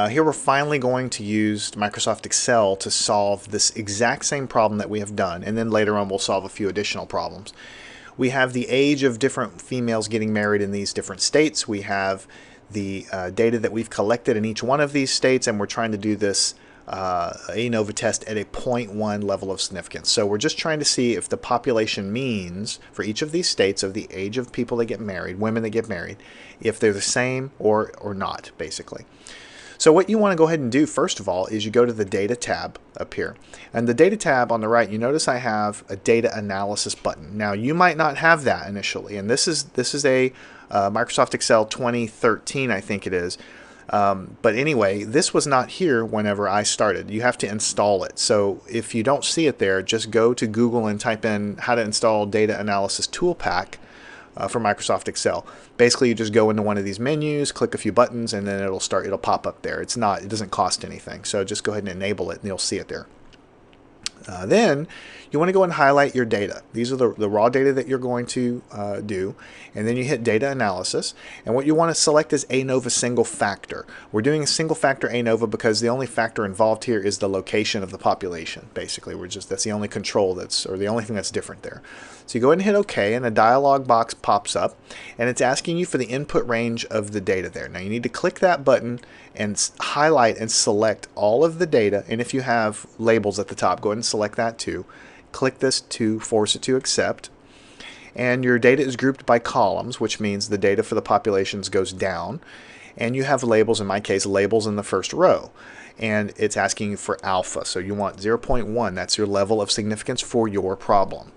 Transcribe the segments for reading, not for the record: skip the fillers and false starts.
Here we're finally going to use Microsoft Excel to solve this exact same problem that we have done, and then later on we'll solve a few additional problems. We have the age of different females getting married in these different states. We have the data that we've collected in each one of these states, and we're trying to do this ANOVA test at a 0.1 level of significance. So we're just trying to see if the population means for each of these states of the age of people that get married, women that get married, if they're the same or not, basically. So what you want to go ahead and do first of all is you go to the data tab up here. And the data tab on the right, you notice I have a data analysis button. Now you might not have that initially, and this is a Microsoft Excel 2013, I think it is. But anyway, this was not here whenever I started. You have to install it. So if you don't see it there, just go to Google and type in how to install data analysis tool pack for Microsoft Excel. Basically, you just go into one of these menus, click a few buttons, and then it'll pop up there. It doesn't cost anything. So just go ahead and enable it and you'll see it there. Then you want to go and highlight your data. These are the raw data that you're going to do. And then you hit data analysis. And what you want to select is ANOVA single factor. We're doing a single factor ANOVA because the only factor involved here is the location of the population. Basically, that's the only control or the only thing that's different there. So you go ahead and hit OK, and a dialog box pops up, and it's asking you for the input range of the data there. Now you need to click that button and highlight and select all of the data, and if you have labels at the top, go ahead and select that too. Click this to force it to accept, and your data is grouped by columns, which means the data for the populations goes down, and you have labels, in my case, labels in the first row. And it's asking you for alpha, so you want 0.1. That's your level of significance for your problem.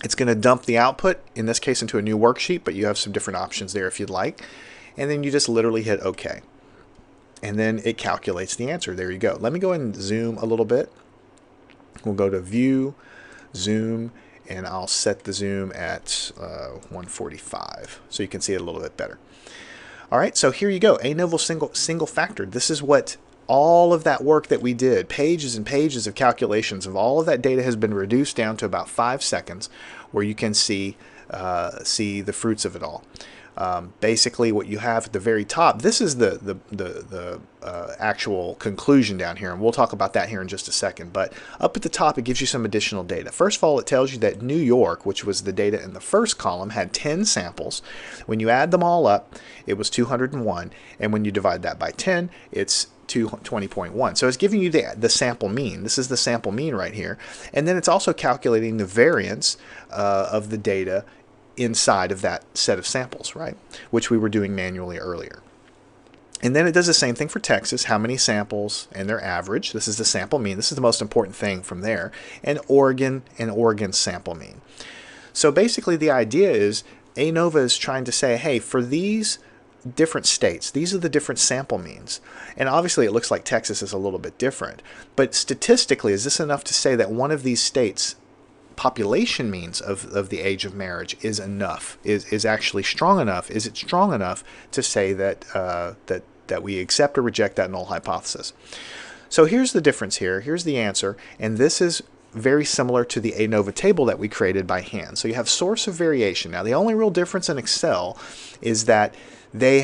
It's going to dump the output, in this case, into a new worksheet, but you have some different options there if you'd like. And then you just literally hit OK. And then it calculates the answer. There you go. Let me go ahead and zoom a little bit. We'll go to View, Zoom, and I'll set the zoom at 145 so you can see it a little bit better. All right, so here you go. ANOVA single factor. This is what all of that work that we did, pages and pages of calculations of all of that data has been reduced down to about 5 seconds, where you can see the fruits of it all. Basically, what you have at the very top, this is the actual conclusion down here, and we'll talk about that here in just a second. But up at the top, it gives you some additional data. First of all, it tells you that New York, which was the data in the first column, had 10 samples. When you add them all up, it was 201, and when you divide that by 10, it's 20.1. So it's giving you the sample mean. This is the sample mean right here. And then it's also calculating the variance of the data inside of that set of samples, right? Which we were doing manually earlier. And then it does the same thing for Texas, how many samples and their average. This is the sample mean. This is the most important thing from there. And Oregon's sample mean. So basically the idea is ANOVA is trying to say, hey, for these different states, these are the different sample means. And obviously it looks like Texas is a little bit different. But statistically, is this enough to say that one of these states' population means of the age of marriage is enough, is actually strong enough? Is it strong enough to say that that we accept or reject that null hypothesis? So here's the difference here. Here's the answer, and this is very similar to the ANOVA table that we created by hand. So you have source of variation. Now the only real difference in Excel is that they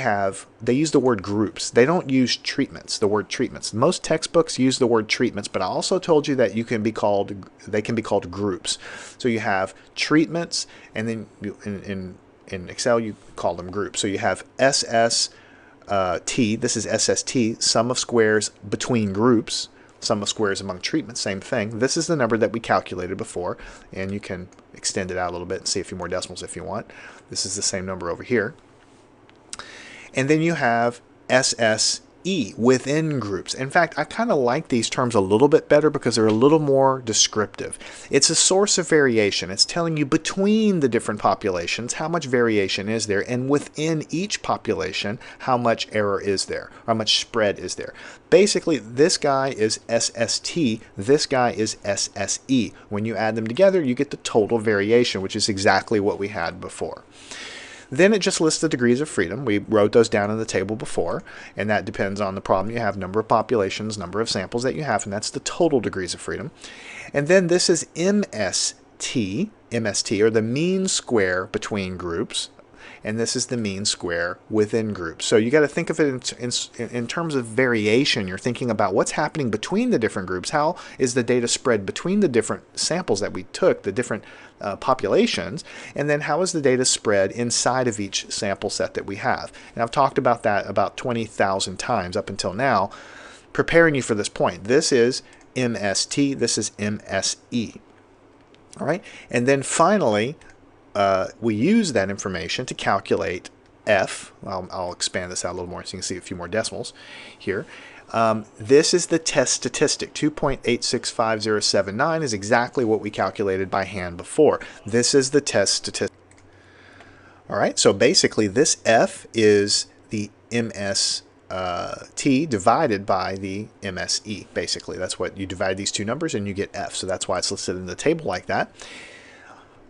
use the word groups. They don't use treatments, the word treatments. Most textbooks use the word treatments, but I also told you that they can be called groups. So you have treatments, and then in Excel you call them groups. So you have SST, this is SST, sum of squares between groups, sum of squares among treatments, same thing. This is the number that we calculated before, and you can extend it out a little bit and see a few more decimals if you want. This is the same number over here. And then you have SSE, within groups. In fact, I kind of like these terms a little bit better because they're a little more descriptive. It's a source of variation. It's telling you between the different populations how much variation is there, and within each population how much error is there, or how much spread is there. Basically, this guy is SST, this guy is SSE. When you add them together, you get the total variation, which is exactly what we had before. Then it just lists the degrees of freedom. We wrote those down in the table before, and that depends on the problem you have, number of populations, number of samples that you have, and that's the total degrees of freedom. And then this is MST, or the mean square between groups. and this is the mean square within groups. So you got to think of it in terms of variation. You're thinking about what's happening between the different groups. How is the data spread between the different samples that we took, the different populations, and then how is the data spread inside of each sample set that we have. And I've talked about that about 20,000 times up until now, preparing you for this point. This is MST, this is MSE. All right, and then finally, we use that information to calculate F. I'll expand this out a little more so you can see a few more decimals here. This is the test statistic. 2.865079 is exactly what we calculated by hand before. This is the test statistic. All right, so basically this F is the MST divided by the MSE. Basically, that's what you divide these two numbers and you get F. So that's why it's listed in the table like that.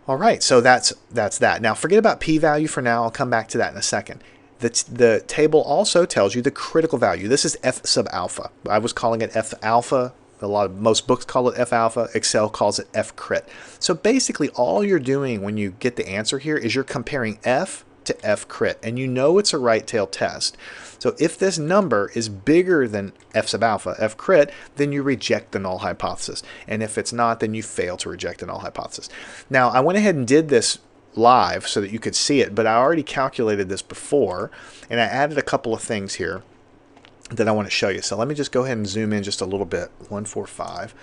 All right, so that's that. Now forget about p-value for now. I'll come back to that in a second. The table also tells you the critical value. This is F sub alpha. I was calling it F alpha. Most books call it F alpha. Excel calls it F crit. So basically all you're doing when you get the answer here is you're comparing F to F crit, and you know it's a right tail test. So if this number is bigger than F sub alpha, F crit, then you reject the null hypothesis. And if it's not, then you fail to reject the null hypothesis. Now I went ahead and did this live so that you could see it, but I already calculated this before, and I added a couple of things here that I want to show you. So let me just go ahead and zoom in just a little bit. 145.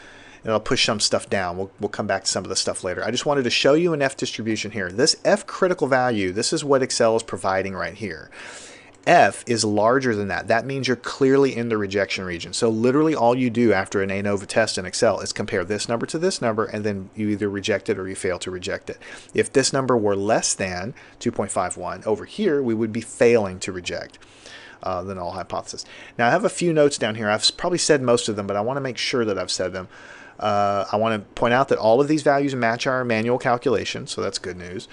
And I'll push some stuff down. We'll come back to some of the stuff later. I just wanted to show you an F distribution here. This F critical value, this is what Excel is providing right here. F is larger than that. That means you're clearly in the rejection region. So literally all you do after an ANOVA test in Excel is compare this number to this number, and then you either reject it or you fail to reject it. If this number were less than 2.51, over here we would be failing to reject the null hypothesis. Now I have a few notes down here. I've probably said most of them, but I want to make sure that I've said them. I want to point out that all of these values match our manual calculation, so that's good news.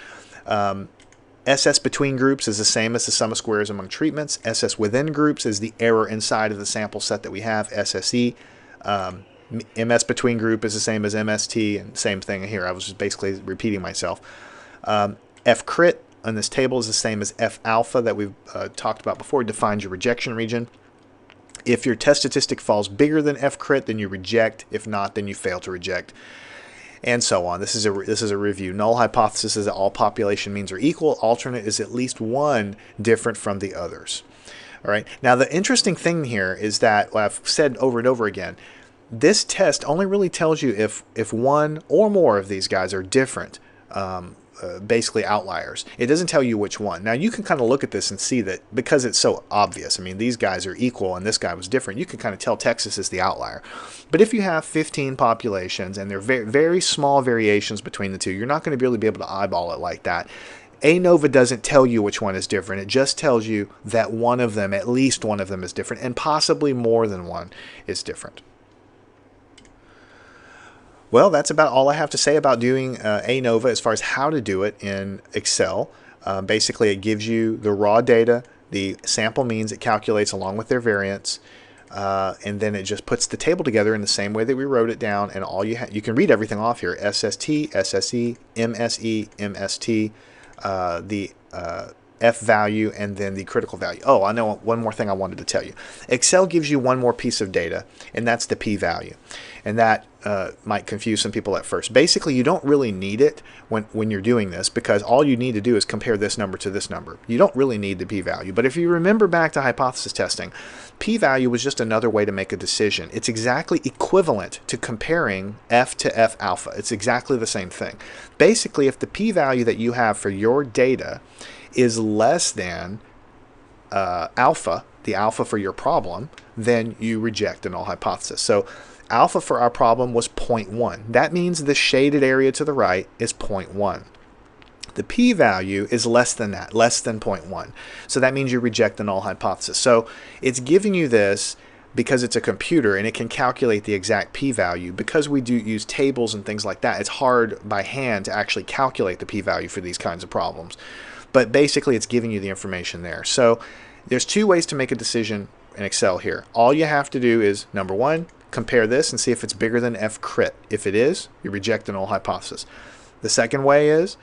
SS between groups is the same as the sum of squares among treatments. SS within groups is the error inside of the sample set that we have, SSE. MS between group is the same as MST, and same thing here. I was just basically repeating myself. F crit on this table is the same as F alpha that we've talked about before. It defines your rejection region. If your test statistic falls bigger than F crit, then you reject. If not, then you fail to reject, and so on. This is a review. Null hypothesis is that all population means are equal. Alternate is at least one different from the others. All right. Now the interesting thing here is that, well, I've said over and over again, this test only really tells you if one or more of these guys are different. Basically outliers. It doesn't tell you which one. Now you can kind of look at this and see that because it's so obvious. I mean, these guys are equal and this guy was different. You can kind of tell Texas is the outlier. But if you have 15 populations and there are very, very small variations between the two, you're not going to really be able to eyeball it like that. ANOVA doesn't tell you which one is different. It just tells you that one of them, at least one of them is different, and possibly more than one is different. Well, that's about all I have to say about doing ANOVA as far as how to do it in Excel. Basically, it gives you the raw data, the sample means it calculates along with their variance, and then it just puts the table together in the same way that we wrote it down. And all you can read everything off here: SST, SSE, MSE, MST, the F value, and then the critical value. Oh, I know one more thing I wanted to tell you. Excel gives you one more piece of data, and that's the p-value. And that might confuse some people at first. Basically, you don't really need it when you're doing this, because all you need to do is compare this number to this number. You don't really need the p-value. But if you remember back to hypothesis testing, p-value was just another way to make a decision. It's exactly equivalent to comparing F to F alpha. It's exactly the same thing. Basically, if the p-value that you have for your data is less than alpha, the alpha for your problem, then you reject the null hypothesis. So alpha for our problem was 0.1. That means the shaded area to the right is 0.1. The p-value is less than that, less than 0.1. So that means you reject the null hypothesis. So it's giving you this because it's a computer and it can calculate the exact p-value. Because we do use tables and things like that, it's hard by hand to actually calculate the p-value for these kinds of problems. But basically, it's giving you the information there. So there's two ways to make a decision in Excel here. All you have to do is, number one, compare this and see if it's bigger than F crit. If it is, you reject the null hypothesis. The second way is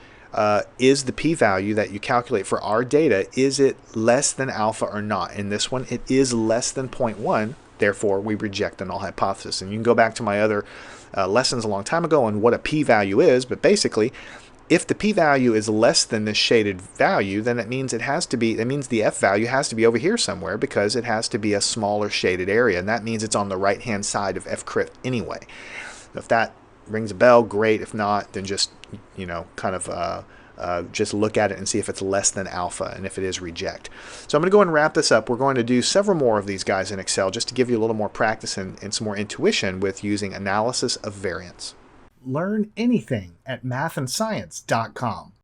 is the p-value that you calculate for our data, is it less than alpha or not? In this one, it is less than 0.1. Therefore, we reject the null hypothesis. And you can go back to my other lessons a long time ago on what a p-value is, but basically, if the p-value is less than this shaded value, then it means the f-value has to be over here somewhere, because it has to be a smaller shaded area, and that means it's on the right-hand side of f-crit anyway. If that rings a bell, great. If not, then just, just look at it and see if it's less than alpha, and if it is, reject. So I'm going to go ahead and wrap this up. We're going to do several more of these guys in Excel just to give you a little more practice and some more intuition with using analysis of variance. Learn anything at mathandscience.com.